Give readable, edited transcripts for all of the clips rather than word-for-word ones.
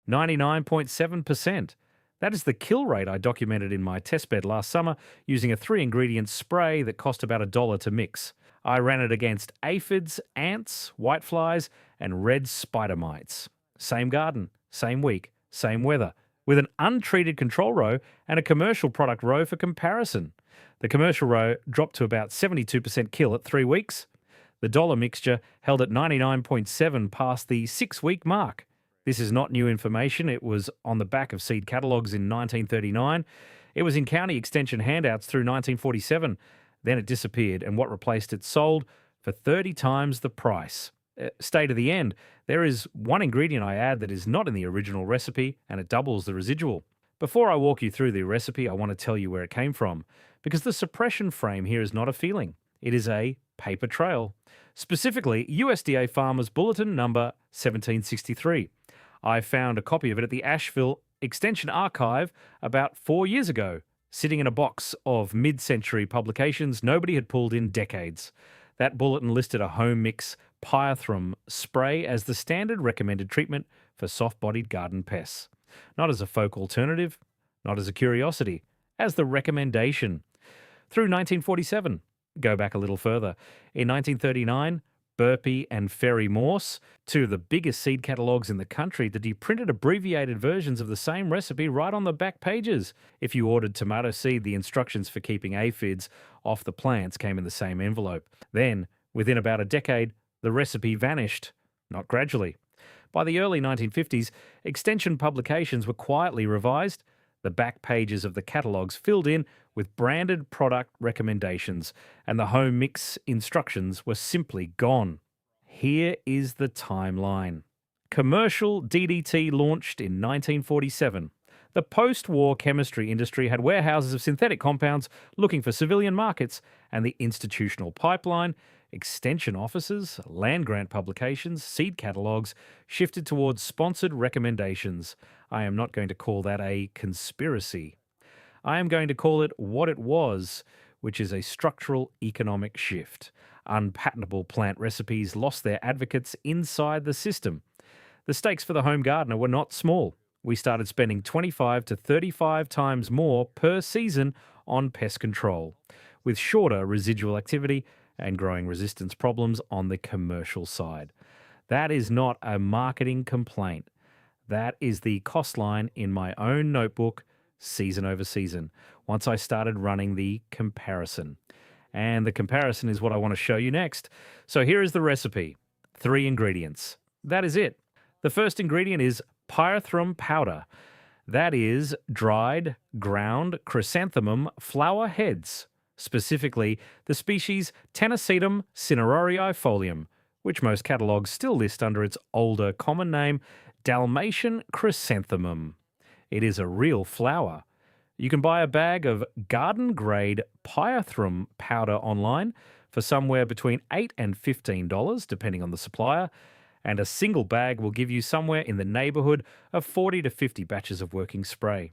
99.7%. That is the kill rate I documented in my testbed last summer using a 3-ingredient spray that cost about $1 to mix. I ran it against aphids, ants, whiteflies, and red spider mites. Same garden, same week, same weather, with an untreated control row and a commercial product row for comparison. The commercial row dropped to about 72% kill at 3 weeks. The dollar mixture held at 99.7 past the 6-week mark. This is not new information. It was on the back of seed catalogues in 1939. It was in county extension handouts through 1947. Then it disappeared, and what replaced it sold for 30 times the price. Stay to the end. There is one ingredient I add that is not in the original recipe, and it doubles the residual. Before I walk you through the recipe, I want to tell you where it came from, because the suppression frame here is not a feeling. It is a paper trail. Specifically, USDA Farmers Bulletin number 1763. I found a copy of it at the Asheville Extension Archive about 4 years ago, sitting in a box of mid-century publications nobody had pulled in decades. That bulletin listed a home mix pyrethrum spray as the standard recommended treatment for soft-bodied garden pests. Not as a folk alternative, not as a curiosity, as the recommendation. Through 1947, go back a little further. In 1939, Burpee and Ferry Morse, two of the biggest seed catalogues in the country, that he printed abbreviated versions of the same recipe right on the back pages. If you ordered tomato seed, the instructions for keeping aphids off the plants came in the same envelope. Then, within about a decade, the recipe vanished, not gradually. By the early 1950s, extension publications were quietly revised, the back pages of the catalogues filled in with branded product recommendations, and the home mix instructions were simply gone. Here is the timeline. Commercial DDT launched in 1947. The post-war chemistry industry had warehouses of synthetic compounds looking for civilian markets, and the institutional pipeline, extension offices, land grant publications, seed catalogues shifted towards sponsored recommendations. I am not going to call that a conspiracy. I am going to call it what it was, which is a structural economic shift. Unpatentable plant recipes lost their advocates inside the system. The stakes for the home gardener were not small. We started spending 25 to 35 times more per season on pest control, with shorter residual activity and growing resistance problems on the commercial side. That is not a marketing complaint. That is the cost line in my own notebook, season over season, once I started running the comparison. And the comparison is what I want to show you next. So here is the recipe. 3 ingredients. That is it. The first ingredient is pyrethrum powder. That is dried, ground chrysanthemum flower heads, specifically the species Tennessee cinerorii, which most catalogues still list under its older common name, Dalmatian chrysanthemum. It is a real flower. You can buy a bag of garden-grade pyrethrum powder online for somewhere between $8 and $15, depending on the supplier, and a single bag will give you somewhere in the neighbourhood of 40 to 50 batches of working spray.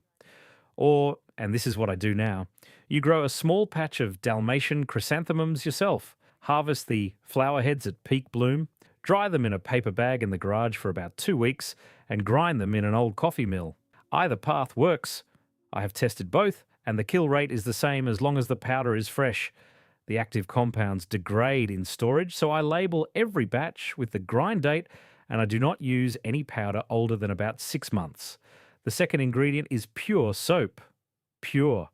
Or, and this is what I do now, you grow a small patch of Dalmatian chrysanthemums yourself, harvest the flower heads at peak bloom, dry them in a paper bag in the garage for about 2 weeks, and grind them in an old coffee mill. Either path works. I have tested both, and the kill rate is the same as long as the powder is fresh. The active compounds degrade in storage, so I label every batch with the grind date, and I do not use any powder older than about 6 months. The second ingredient is pure soap. Pure.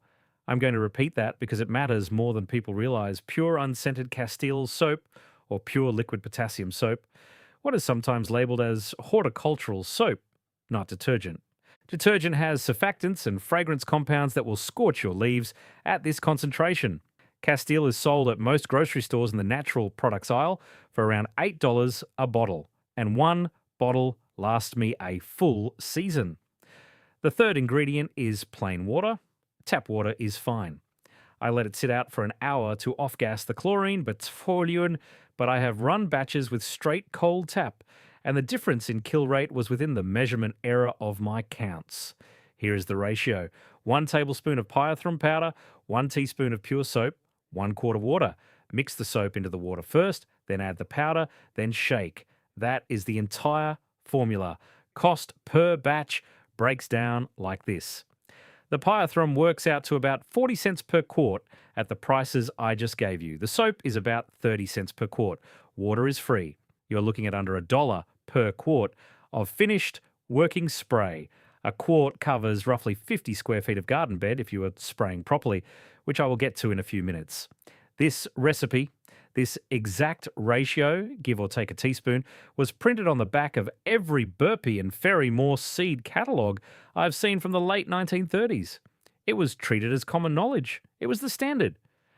I'm going to repeat that because it matters more than people realize. Pure unscented Castile soap, or pure liquid potassium soap, what is sometimes labeled as horticultural soap, not detergent. Detergent has surfactants and fragrance compounds that will scorch your leaves at this concentration. Castile is sold at most grocery stores in the natural products aisle for around $8 a bottle, and 1 bottle lasts me a full season. The third ingredient is plain water. Tap water is fine. I let it sit out for an hour to off-gas the chlorine, but I have run batches with straight cold tap, and the difference in kill rate was within the measurement error of my counts. Here is the ratio. 1 tablespoon of pyrethrum powder, 1 teaspoon of pure soap, 1 quart of water. Mix the soap into the water first, then add the powder, then shake. That is the entire formula. Cost per batch breaks down like this. The pyrethrum works out to about 40 cents per quart at the prices I just gave you. The soap is about 30 cents per quart. Water is free. You're looking at under $1 per quart of finished working spray. A quart covers roughly 50 square feet of garden bed if you are spraying properly, which I will get to in a few minutes. This recipe, this exact ratio, give or take a teaspoon, was printed on the back of every Burpee and Ferry Morse seed catalogue I've seen from the late 1930s. It was treated as common knowledge. It was the standard.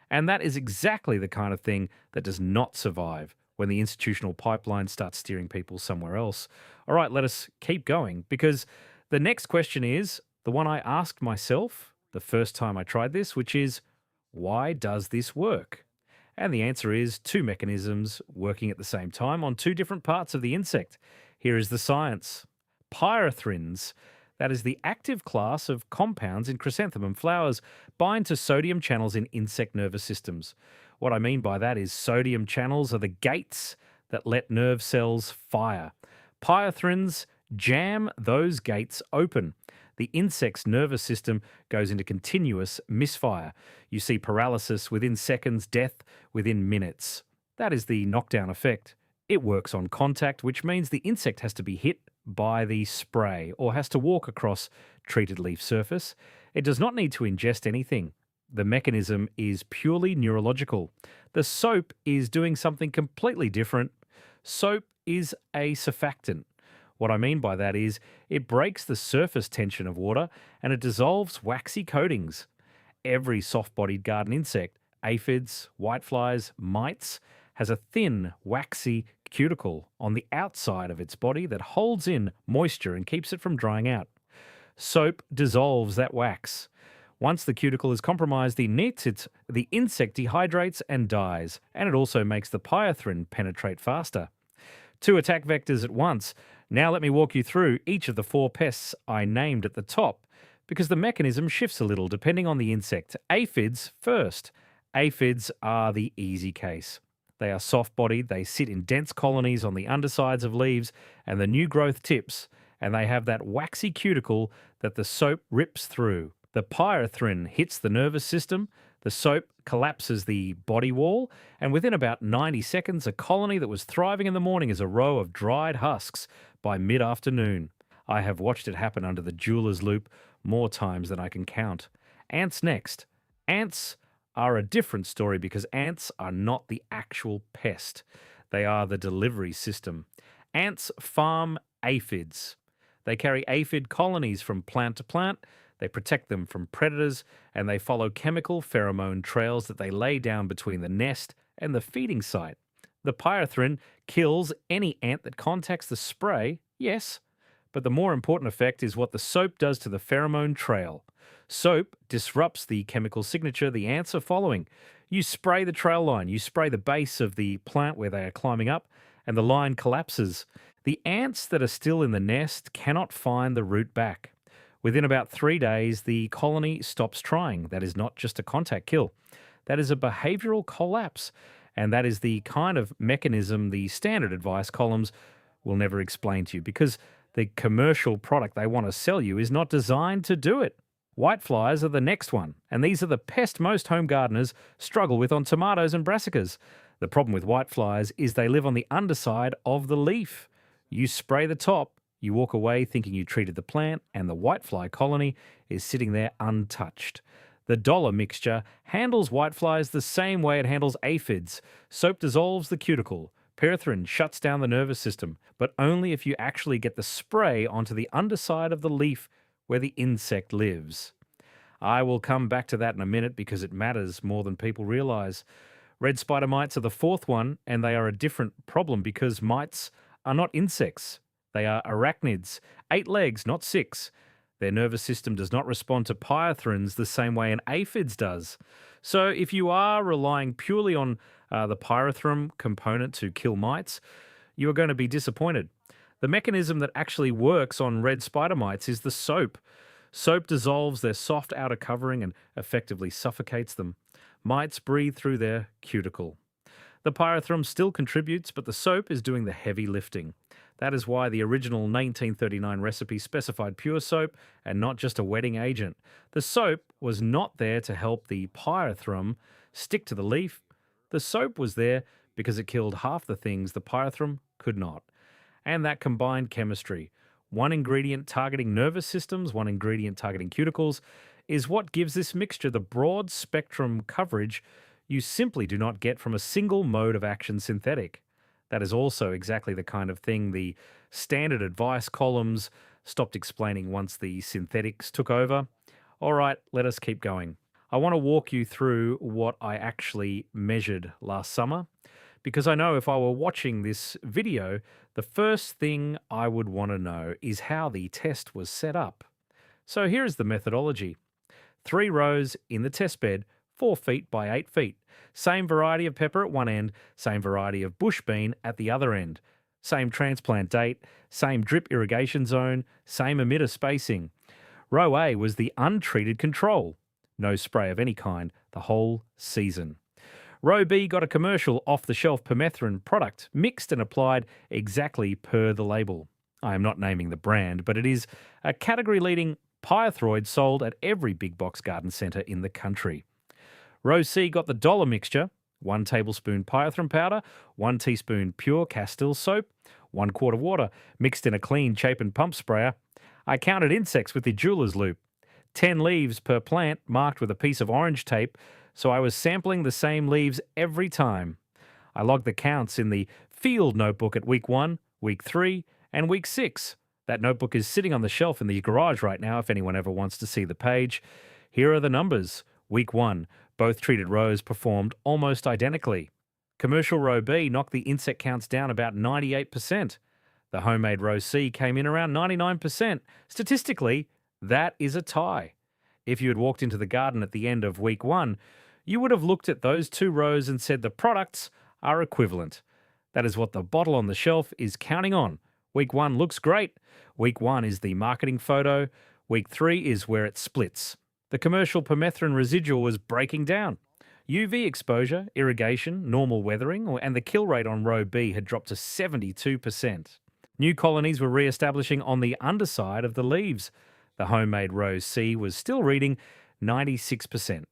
And that is exactly the kind of thing that does not survive when the institutional pipeline starts steering people somewhere else. All right, let us keep going, because the next question is the one I asked myself the first time I tried this, which is, why does this work? And the answer is two mechanisms working at the same time on two different parts of the insect. Here is the science. Pyrethrins, that is the active class of compounds in chrysanthemum flowers, bind to sodium channels in insect nervous systems. What I mean by that is sodium channels are the gates that let nerve cells fire. Pyrethrins jam those gates open. The insect's nervous system goes into continuous misfire. You see paralysis within seconds, death within minutes. That is the knockdown effect. It works on contact, which means the insect has to be hit by the spray or has to walk across treated leaf surface. It does not need to ingest anything. The mechanism is purely neurological. The soap is doing something completely different. Soap is a surfactant. What I mean by that is it breaks the surface tension of water and it dissolves waxy coatings. Every soft-bodied garden insect, aphids, whiteflies, mites, has a thin, waxy cuticle on the outside of its body that holds in moisture and keeps it from drying out. Soap dissolves that wax. Once the cuticle is compromised, the insect dehydrates and dies, and it also makes the pyrethrin penetrate faster. Two attack vectors at once. Now let me walk you through each of the four pests I named at the top, because the mechanism shifts a little depending on the insect. Aphids first. Aphids are the easy case. They are soft-bodied, they sit in dense colonies on the undersides of leaves and the new growth tips, and they have that waxy cuticle that the soap rips through. The pyrethrin hits the nervous system, the soap collapses the body wall, and within about 90 seconds, a colony that was thriving in the morning is a row of dried husks by mid-afternoon. I have watched it happen under the jeweler's loop more times than I can count. Ants next. Ants are a different story because ants are not the actual pest. They are the delivery system. Ants farm aphids. They carry aphid colonies from plant to plant. They protect them from predators, and they follow chemical pheromone trails that they lay down between the nest and the feeding site. The pyrethrin kills any ant that contacts the spray, yes, but the more important effect is what the soap does to the pheromone trail. Soap disrupts the chemical signature the ants are following. You spray the trail line, you spray the base of the plant where they are climbing up, and the line collapses. The ants that are still in the nest cannot find the route back. Within about 3 days, the colony stops trying. That is not just a contact kill. That is a behavioral collapse. And that is the kind of mechanism the standard advice columns will never explain to you, because the commercial product they want to sell you is not designed to do it. Whiteflies are the next one, and these are the pest most home gardeners struggle with on tomatoes and brassicas. The problem with whiteflies is they live on the underside of the leaf. You spray the top, you walk away thinking you treated the plant, and the whitefly colony is sitting there untouched. The dollar mixture handles whiteflies the same way it handles aphids. Soap dissolves the cuticle. Pyrethrin shuts down the nervous system, but only if you actually get the spray onto the underside of the leaf where the insect lives. I will come back to that in a minute because it matters more than people realize. Red spider mites are the fourth one, and they are a different problem because mites are not insects. They are arachnids, 8 legs, not 6. Their nervous system does not respond to pyrethrins the same way an aphids does. So if you are relying purely on the pyrethrum component to kill mites, you are going to be disappointed. The mechanism that actually works on red spider mites is the soap. Soap dissolves their soft outer covering and effectively suffocates them. Mites breathe through their cuticle. The pyrethrum still contributes, but the soap is doing the heavy lifting. That is why the original 1939 recipe specified pure soap and not just a wetting agent. The soap was not there to help the pyrethrum stick to the leaf. The soap was there because it killed half the things the pyrethrum could not. And that combined chemistry, one ingredient targeting nervous systems, one ingredient targeting cuticles, is what gives this mixture the broad spectrum coverage you simply do not get from a single mode of action synthetic. That is also exactly the kind of thing the standard advice columns stopped explaining once the synthetics took over. All right, let us keep going. I want to walk you through what I actually measured last summer, because I know if I were watching this video, the first thing I would want to know is how the test was set up. So here is the methodology. 3 rows in the test bed, 4 feet by 8 feet. Same variety of pepper at one end, same variety of bush bean at the other end. Same transplant date, same drip irrigation zone, same emitter spacing. Row A was the untreated control. No spray of any kind the whole season. Row B got a commercial off-the-shelf permethrin product, mixed and applied exactly per the label. I am not naming the brand, but it is a category-leading pyrethroid sold at every big box garden centre in the country. Row C got the dollar mixture, 1 tablespoon pyrethrum powder, 1 teaspoon pure Castile soap, 1 quart of water mixed in a clean Chapin pump sprayer. I counted insects with the jeweler's loop. 10 leaves per plant marked with a piece of orange tape, so I was sampling the same leaves every time. I logged the counts in the field notebook at week 1, week 3, and week 6. That notebook is sitting on the shelf in the garage right now if anyone ever wants to see the page. Here are the numbers. Week 1, both treated rows performed almost identically. Commercial row B knocked the insect counts down about 98%. The homemade row C came in around 99%. Statistically, that is a tie. If you had walked into the garden at the end of week 1, you would have looked at those 2 rows and said the products are equivalent. That is what the bottle on the shelf is counting on. Week 1 looks great. Week 1 is the marketing photo. Week 3 is where it splits. The commercial permethrin residual was breaking down. UV exposure, irrigation, normal weathering, and the kill rate on row B had dropped to 72%. New colonies were re-establishing on the underside of the leaves. The homemade row C was still reading 96%.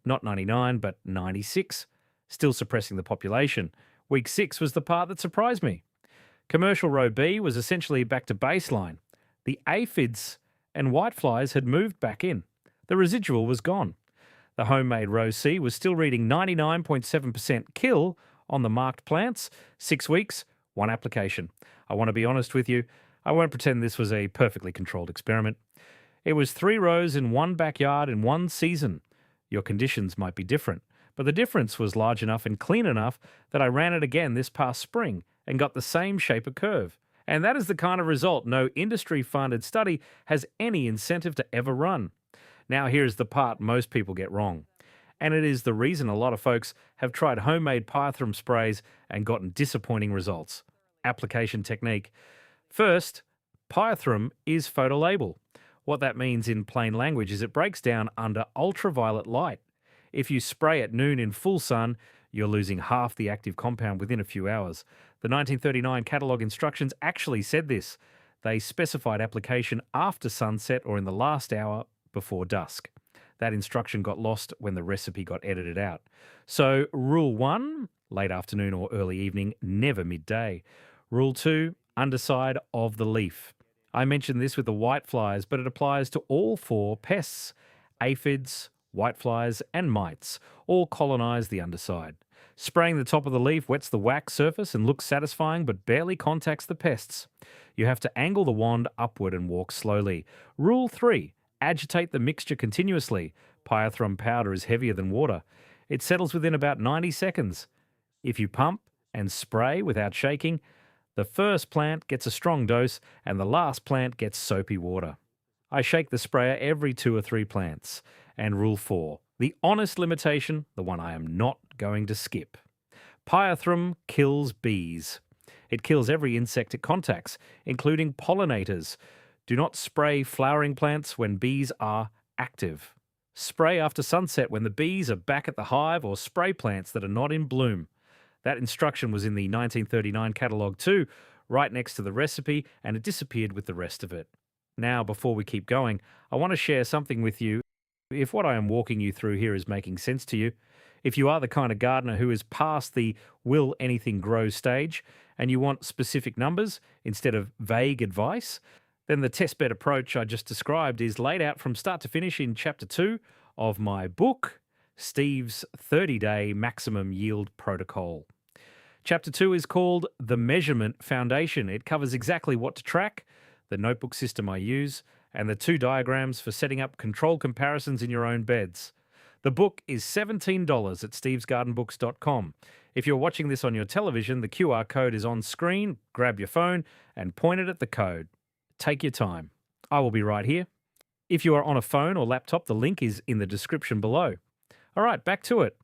Not 99, but 96. Still suppressing the population. Week 6 was the part that surprised me. Commercial row B was essentially back to baseline. The aphids and whiteflies had moved back in. The residual was gone. The homemade row C was still reading 99.7% kill on the marked plants. 6 weeks, 1 application. I want to be honest with you. I won't pretend this was a perfectly controlled experiment. It was 3 rows in 1 backyard in 1 season. Your conditions might be different, but the difference was large enough and clean enough that I ran it again this past spring and got the same shape of curve. And that is the kind of result no industry-funded study has any incentive to ever run. Now here's the part most people get wrong. And it is the reason a lot of folks have tried homemade pyrethrum sprays and gotten disappointing results. Application technique. First, pyrethrum is photolabel. What that means in plain language is it breaks down under ultraviolet light. If you spray at noon in full sun, you're losing half the active compound within a few hours. The 1939 catalogue instructions actually said this. They specified application after sunset or in the last hour before dusk. That instruction got lost when the recipe got edited out. So rule 1, late afternoon or early evening, never midday. Rule 2, underside of the leaf. I mentioned this with the whiteflies, but it applies to all 4 pests. Aphids, whiteflies, and mites all colonize the underside. Spraying the top of the leaf wets the wax surface and looks satisfying but barely contacts the pests. You have to angle the wand upward and walk slowly. Rule 3, agitate the mixture continuously. Pyrethrum powder is heavier than water. It settles within about 90 seconds. If you pump and spray without shaking, the first plant gets a strong dose and the last plant gets soapy water. I shake the sprayer every 2 or 3 plants. And rule 4, the honest limitation, the one I am not going to skip. Pyrethrum kills bees. It kills every insect it contacts, including pollinators. Do not spray flowering plants when bees are active. Spray after sunset when the bees are back at the hive, or spray plants that are not in bloom. That instruction was in the 1939 catalogue too. right next to the recipe, and it disappeared with the rest of it. Now, before we keep going, I want to share something with you. If what I am walking you through here is making sense to you, if you are the kind of gardener who is past the will anything grow stage and you want specific numbers instead of vague advice, then the test bed approach I just described is laid out from start to finish in Chapter 2 of my book, Steve's 30-Day Maximum Yield Protocol. Chapter 2 is called The Measurement Foundation. It covers exactly what to track, the notebook system I use, and the 2 diagrams for setting up control comparisons in your own beds. The book is $17 at stevesgardenbooks.com. If you're watching this on your television, the QR code is on screen. Grab your phone and point it at the code. Take your time. I will be right here. If you are on a phone or laptop, the link is in the description below. All right, back to it.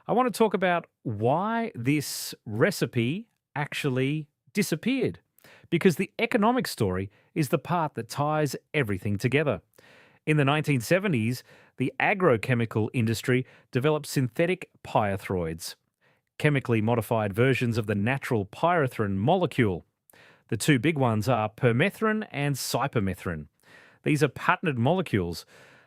I want to talk about why this recipe actually disappeared, because the economic story is the part that ties everything together. In the 1970s, the agrochemical industry developed synthetic pyrethroids, chemically modified versions of the natural pyrethrin molecule. The 2 big ones are permethrin and cypermethrin. These are patented molecules.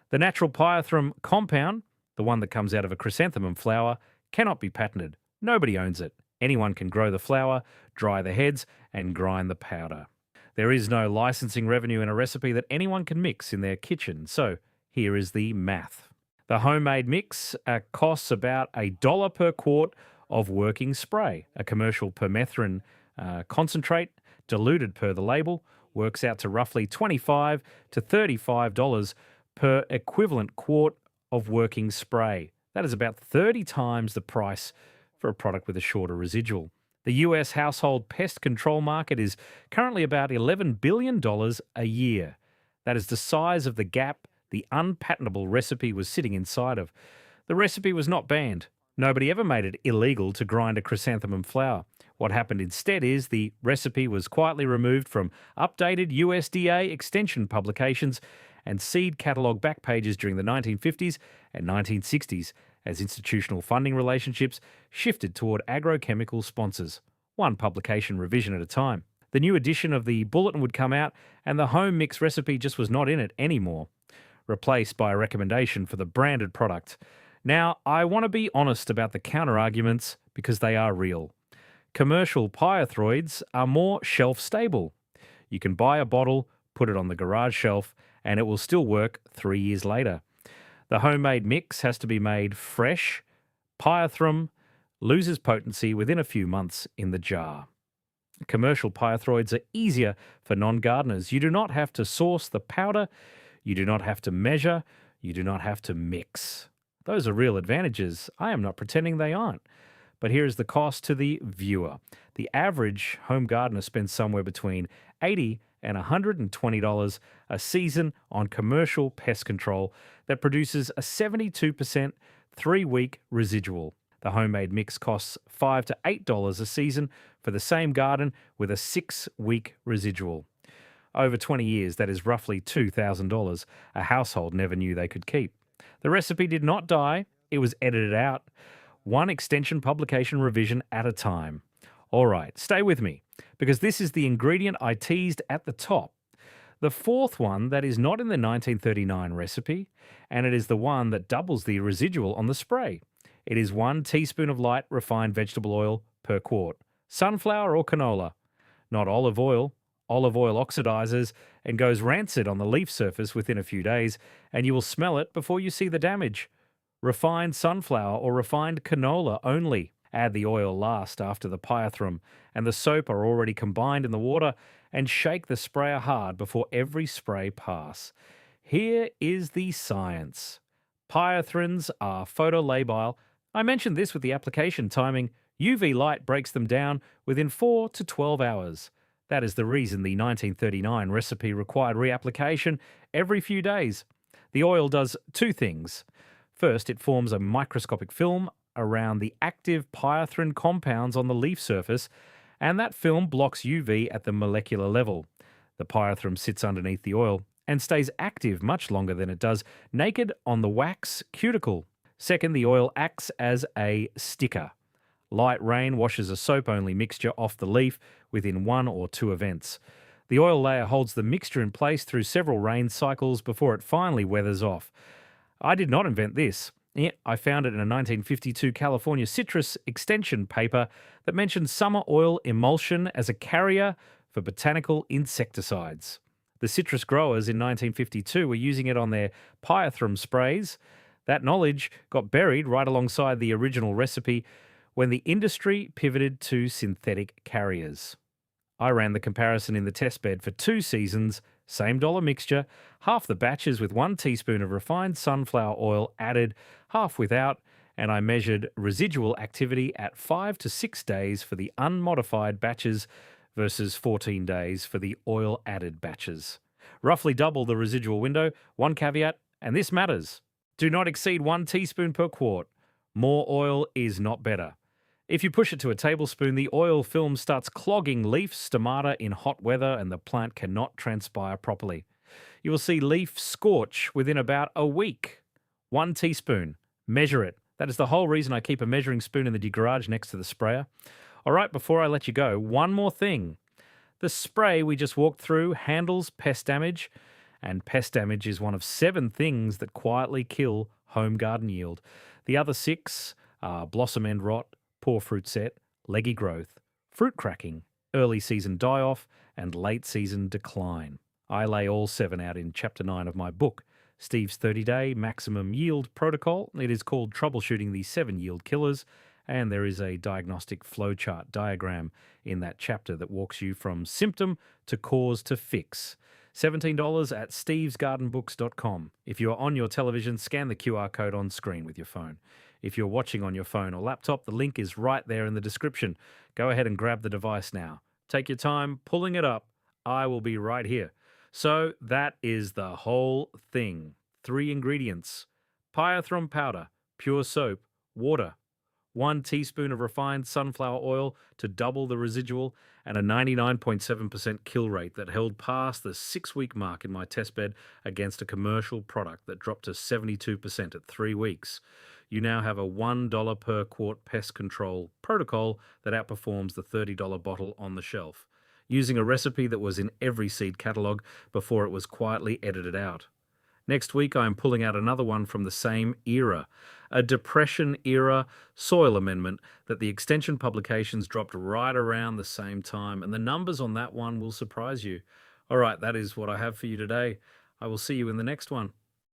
The natural pyrethrin compound, the one that comes out of a chrysanthemum flower, cannot be patented. Nobody owns it. Anyone can grow the flower, dry the heads, and grind the powder. There is no licensing revenue in a recipe that anyone can mix in their kitchen. So here is the math. The homemade mix costs about $1 per quart of working spray. A commercial permethrin concentrate, diluted per the label, works out to roughly $25 to $35 per equivalent quart of working spray. That is about 30 times the price for a product with a shorter residual. The US household pest control market is currently about $11 billion a year. That is the size of the gap the unpatentable recipe was sitting inside of. The recipe was not banned. Nobody ever made it illegal to grind a chrysanthemum flower. What happened instead is the recipe was quietly removed from updated USDA extension publications and seed catalogue back pages during the 1950s and 1960s as institutional funding relationships shifted toward agrochemical sponsors, one publication revision at a time. The new edition of the bulletin would come out and the home mix recipe just was not in it anymore, replaced by a recommendation for the branded product. Now, I want to be honest about the counter-arguments because they are real. Commercial pyrethroids are more shelf-stable. You can buy a bottle, put it on the garage shelf, and it will still work 3 years later. The homemade mix has to be made fresh. Pyrethrum loses potency within a few months in the jar. Commercial pyrethroids are easier for non-gardeners. You do not have to source the powder. You do not have to measure. You do not have to mix. Those are real advantages. I am not pretending they aren't. But here is the cost to the viewer. The average home gardener spends somewhere between $80 and $120 a season on commercial pest control that produces a 72% 3-week residual. The homemade mix costs $5 to $8 a season for the same garden with a 6-week residual. Over 20 years, that is roughly $2,000 a household never knew they could keep. The recipe did not die. It was edited out, one extension publication revision at a time. All right, stay with me, because this is the ingredient I teased at the top. The 4th one that is not in the 1939 recipe, and it is the one that doubles the residual on the spray. It is 1 teaspoon of light refined vegetable oil per quart. Sunflower or canola, not olive oil. Olive oil oxidizes and goes rancid on the leaf surface within a few days, and you will smell it before you see the damage. Refined sunflower or refined canola only. Add the oil last after the pyrethrum and the soap are already combined in the water, and shake the sprayer hard before every spray pass. Here is the science. Pyrethrins are photolabile. I mentioned this with the application timing. UV light breaks them down within 4 to 12 hours. That is the reason the 1939 recipe required reapplication every few days. The oil does 2 things. First, it forms a microscopic film around the active pyrethrin compounds on the leaf surface, and that film blocks UV at the molecular level. The pyrethrum sits underneath the oil and stays active much longer than it does naked on the wax cuticle. Second, the oil acts as a sticker. Light rain washes a soap-only mixture off the leaf within 1 or 2 events. The oil layer holds the mixture in place through several rain cycles before it finally weathers off. I did not invent this. I found it in a 1952 California citrus extension paper that mentioned summer oil emulsion as a carrier for botanical insecticides. The citrus growers in 1952 were using it on their pyrethrum sprays. That knowledge got buried right alongside the original recipe when the industry pivoted to synthetic carriers. I ran the comparison in the testbed for 2 seasons, same dollar mixture, half the batches with 1 teaspoon of refined sunflower oil added, half without, and I measured residual activity at 5 to 6 days for the unmodified batches versus 14 days for the oil-added batches. Roughly double the residual window. One caveat, and this matters. Do not exceed 1 teaspoon per quart. More oil is not better. If you push it to a tablespoon, the oil film starts clogging leaf stomata in hot weather and the plant cannot transpire properly. You will see leaf scorch within about a week. 1 teaspoon. Measure it. That is the whole reason I keep a measuring spoon in the garage next to the sprayer. All right, before I let you go, one more thing. The spray we just walked through handles pest damage, and pest damage is one of 7 things that quietly kill home garden yield. The other 6 are blossom end rot, poor fruit set, leggy growth, fruit cracking, early season die-off, and late season decline. I lay all 7 out in Chapter 9 of my book, Steve's 30-Day Maximum Yield Protocol. It is called Troubleshooting the 7 Yield Killers, and there is a diagnostic flowchart diagram in that chapter that walks you from symptom to cause to fix. $17 at stevesgardenbooks.com. If you are on your television, scan the QR code on screen with your phone. If you're watching on your phone or laptop, the link is right there in the description. Go ahead and grab the device now. Take your time pulling it up. I will be right here. So that is the whole thing. 3 ingredients: pyrethrum powder, pure soap, water, 1 teaspoon of refined sunflower oil to double the residual, and a 99.7% kill rate that held past the 6-week mark in my testbed against a commercial product that dropped to 72% at 3 weeks. You now have a $1 per quart pest control protocol that outperforms the $30 bottle on the shelf, using a recipe that was in every seed catalogue before it was quietly edited out. Next week, I am pulling out another one from the same era, a Depression-era soil amendment that the extension publications dropped right around the same time, and the numbers on that one will surprise you. All right, that is what I have for you today. I will see you in the next one.